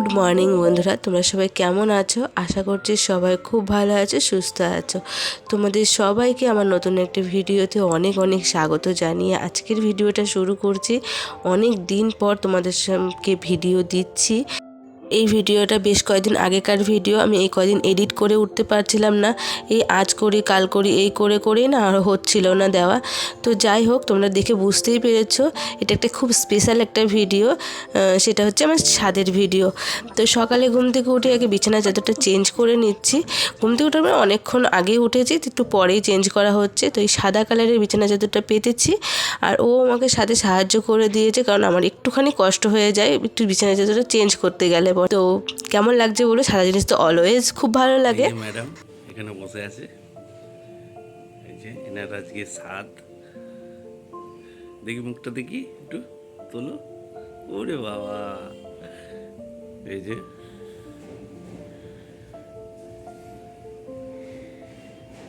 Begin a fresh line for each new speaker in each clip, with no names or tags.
Good morning বন্ধুরা, তোমরা সবাই কেমন আছো? আশা করছি সবাই খুব ভালো আছো, সুস্থ আছো। তোমাদের সবাইকে আমার নতুন একটি ভিডিওতে অনেক অনেক স্বাগত জানিয়ে আজকের ভিডিওটা শুরু করছি। অনেক দিন পর তোমাদের সঙ্গে ভিডিও দিচ্ছি। এই ভিডিওটা বেশ কয়েকদিন আগেকার ভিডিও, আমি এই কয়েকদিন এডিট করে উঠতে পারছিলাম না। এই আজ করি কাল করি এই করে করেই না আর হচ্ছিল না দেওয়া। তো যাই হোক, তোমরা দেখে বুঝতেই পেরেছো এটা একটা খুব স্পেশাল একটা ভিডিও। সেটা হচ্ছে আমার ছাদের ভিডিও। তো সকালে ঘুম থেকে উঠে আগে বিছানার চাদরটা চেঞ্জ করে নিচ্ছি। ঘুম থেকে উঠে অনেকক্ষণ আগে উঠেছি, একটু পরেই চেঞ্জ করা হচ্ছে। তো এই সাদা কালারের বিছানার চাদরটা পেতেছি আর ও আমাকে সাথে সাহায্য করে দিয়েছে, কারণ আমার একটুখানি কষ্ট হয়ে যায় একটু বিছানার চাদরটা চেঞ্জ করতে গেলে। তো কেমন লাগছে বলো? সাদা জিনিস তো অলওয়েজ খুব ভালো লাগে।
ম্যাডাম এখানে বসে আছে, এই যে এনার আজকে সাদ। দেখি মুখটা দেখি একটু তোলো। ওরে বাবা, এই যে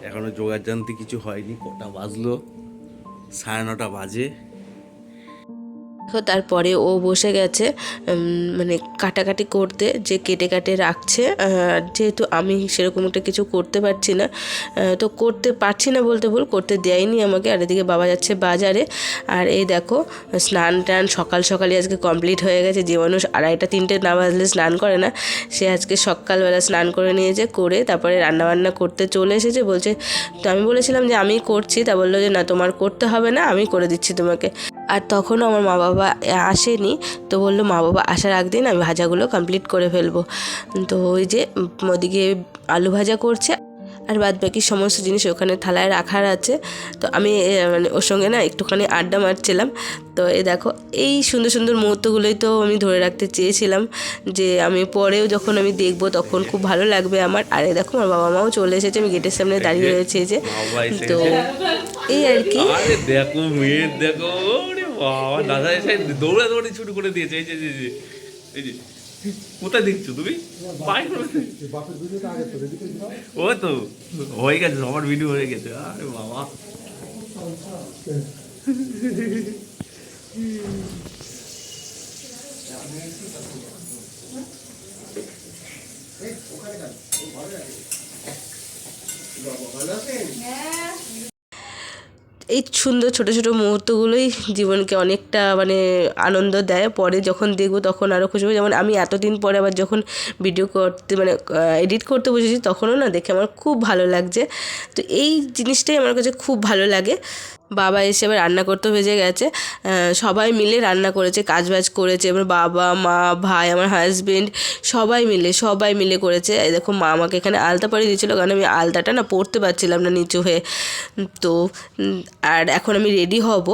এখনো জোগাড় জানতে কিছু হয়নি। কটা বাজলো? 9:30 বাজে।
তারপরে ও বসে গেছে মানে কাটাকাটি করতে, যে কেটে কাটে রাখছে। যেহেতু আমি সেরকম একটা কিছু করতে পারছি না, তো করতে পারছি না বলতে ভুল, করতে দেয়নি আমাকে। আর এদিকে বাবা যাচ্ছে বাজারে। আর এই দেখো স্নান টান সকাল সকালই আজকে কমপ্লিট হয়ে গেছে। যে মানুষ 2:30-3টে না বাজলে স্নান করে না, সে আজকে সকালবেলা স্নান করে নিয়েছে, করে তারপরে রান্নাবান্না করতে চলে এসেছে। বলছে, তো আমি বলেছিলাম যে আমি করছি, তা বললো যে না, তোমার করতে হবে না, আমি করে দিচ্ছি তোমাকে। আর তখনও আমার মা বাবা আসেনি, তো বললো মা বাবা আসার আগ দিন আমি ভাজাগুলো কমপ্লিট করে ফেলবো। তো ওই যে ওদিকে আলু ভাজা করছে, আর বাদ বাকি সমস্ত জিনিস ওখানে থালায় রাখার আছে। তো আমি মানে ওর সঙ্গে না একটুখানি আড্ডা মারছিলাম। তো এই দেখো, এই সুন্দর সুন্দর মুহূর্তগুলোই তো আমি ধরে রাখতে চেয়েছিলাম, যে আমি পরেও যখন আমি দেখবো তখন খুব ভালো লাগবে আমার। আর এই দেখো আমার বাবা মাও চলে এসেছে, আমি গেটের সামনে দাঁড়িয়ে রয়েছে যে। তো এই আর কি।
আরে দেখো মেয়ে, দেখো, ওরে বাবা, দাদা এসে দৌড়ে দৌড়ে শুরু করে দিয়েছে। এই যে এই যে কোথায় দেখছো তুমি? ও তো হয়ে গেছে, সবার ভিডিও হয়ে গেছে। আরে বাবা,
এই সুন্দর ছোট ছোট মুহূর্তগুলোই জীবনকে অনেকটা মানে আনন্দ দেয়। পরে যখন দেখবো তখন আরও খুশি হবে। যেমন আমি এতদিন পরে আবার যখন ভিডিও করতে মানে এডিট করতে বসেছি, তখনও না দেখে আমার খুব ভালো লাগছে। তো এই জিনিসটাই আমার কাছে খুব ভালো লাগে। বাবা এসে আবার রান্না করতে ভেজে গেছে। সবাই মিলে রান্না করেছে, কাজবাজ করেছে। এবার বাবা মা ভাই আমার হাজবেন্ড সবাই মিলে করেছে। এই দেখো মা আমাকে এখানে আলতা পরিয়ে দিয়েছিলো, কারণ আমি আলতাটা না পরতে পারছিলাম না নিচু হয়ে। তো আর এখন আমি রেডি হব।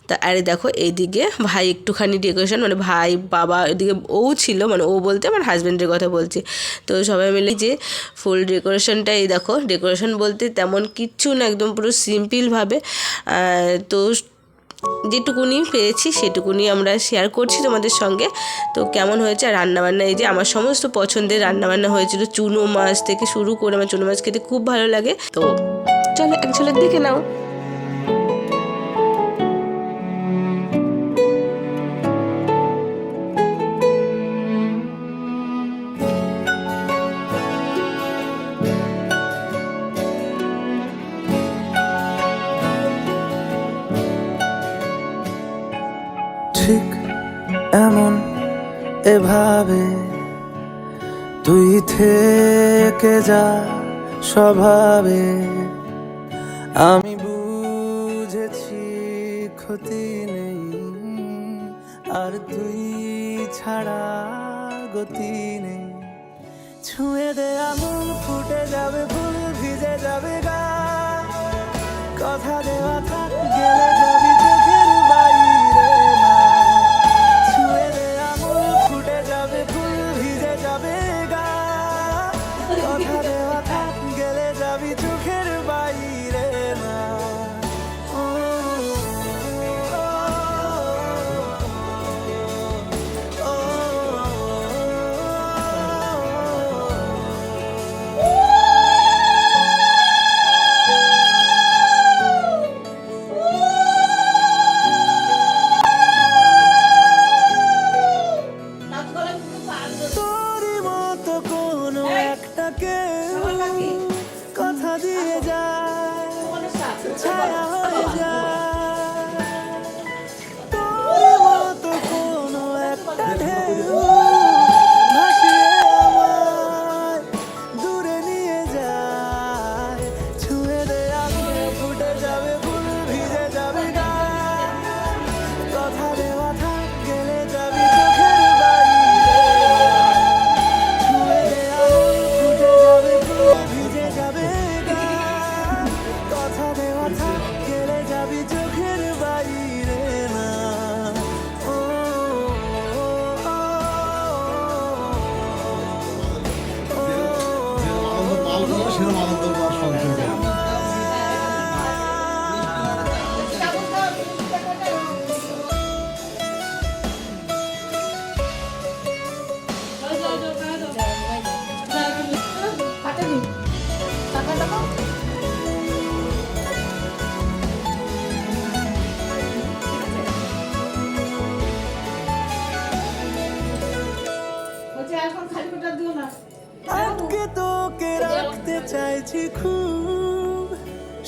তা আরে দেখো এইদিকে ভাই একটুখানি ডেকোরেশন, মানে ভাই বাবা এদিকে ও ছিল, মানে ও বলতে আমার হাজব্যান্ডের কথা বলছি। তো সবাই মিলে যে ফুল ডেকোরেশনটা, এই দেখো ডেকোরেশন বলতে তেমন কিচ্ছু না, একদম পুরো সিম্পলভাবে। তো যেটুকুনি পেরেছি সেটুকুনি আমরা শেয়ার করছি তোমাদের সঙ্গে। তো কেমন হয়েছে? আর রান্নাবান্না, এই যে আমার সমস্ত পছন্দের রান্নাবান্না হয়েছিল। চুনো মাছ থেকে শুরু করে, আমার চুনো মাছ খেতে খুব ভালো লাগে। তো চলো এক ঝলক দেখে নাও।
ঠিক এমন এভাবে তুই থেকে যা স্বভাবে, আমি বুঝেছি ক্ষতি নেই, আর তুই ছাড়া গতি নেই। ছুঁয়ে দে আঙুল, ফুটে যাবে ফুল, ভিজে যাবে গা, কথা দেওয়া থাক, গেলে যাবি চোখের বাইরে না। ছুঁয়ে দে আঙুল, ফুটে যাবে ফুল, ভিজে যাবে গা, কথা দেওয়া থাক, গেলে যাবি চোখের বাইরে না। ছায়া হয়ে যায় তোর মতো কোনো একটা ঢেউ ভাসিয়ে আমায় দূরে নিয়ে যায় ছুঁয়ে দে আগুন ফুটে যাবে ফুল ভিজে যাবে গায়ে কথা দেওয়া থাক গেলে যাবি চোখের বাইরে ছুঁয়ে দে আগুন ফুটে যাবে ফুল ভিজে যাবে গায়ে কথা দেওয়া থাক গেলে যাবি চোখের বাইরে না ও
সেরকম আনন্দ পাওয়ার সংখ্যা
আজকে তোকে রাখতে চাইছি খুব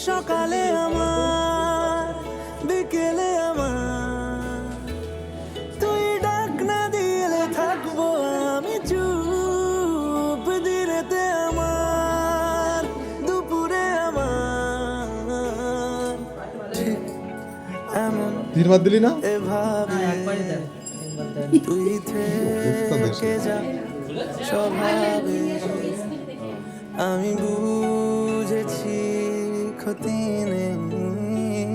সকালে আমার বিকেলে আমার তুই ডাক না দিলে থাকবো আমি চুপ দিনেতে আমার দুপুরে আমার ঠিক এমন
3 বার দিলি না
এভাবে তুই থেকে যা স্বভাবে আমি বুঝেছি ক্ষতি নেই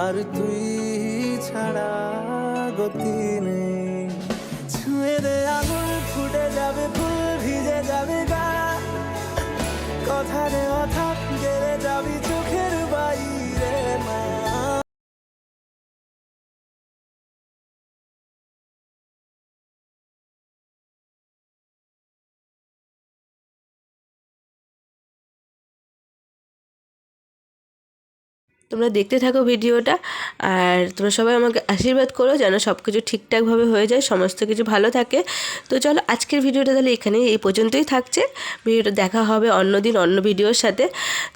আর তুই ছাড়া গতি নেই ছুঁয়ে দে আঙুল ফুটে যাবে ফুল ভিজে যাবে গা কথা দেওয়া থাক গেলে যাবি চোখের বাইরে না
তোমরা দেখতে থাকো ভিডিওটা, আর তোমরা সবাই আমাকে আশীর্বাদ করো যেন সব কিছু ঠিকঠাকভাবে হয়ে যায়, সমস্ত কিছু ভালো থাকে। তো চলো আজকের ভিডিওটা তাহলে এখানেই এই পর্যন্তই থাকছে। ভিডিওটা দেখা হবে অন্য দিন অন্য ভিডিওর সাথে।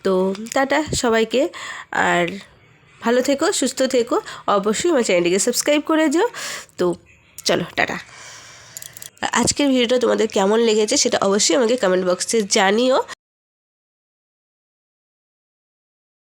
তো টাটা সবাইকে, আর ভালো থেকো, সুস্থ থেকো। অবশ্যই আমার চ্যানেলটিকে সাবস্ক্রাইব করে যেও। তো চলো টাটা। আজকের ভিডিওটা তোমাদের কেমন লেগেছে সেটা অবশ্যই আমাকে কমেন্ট বক্সে জানিও।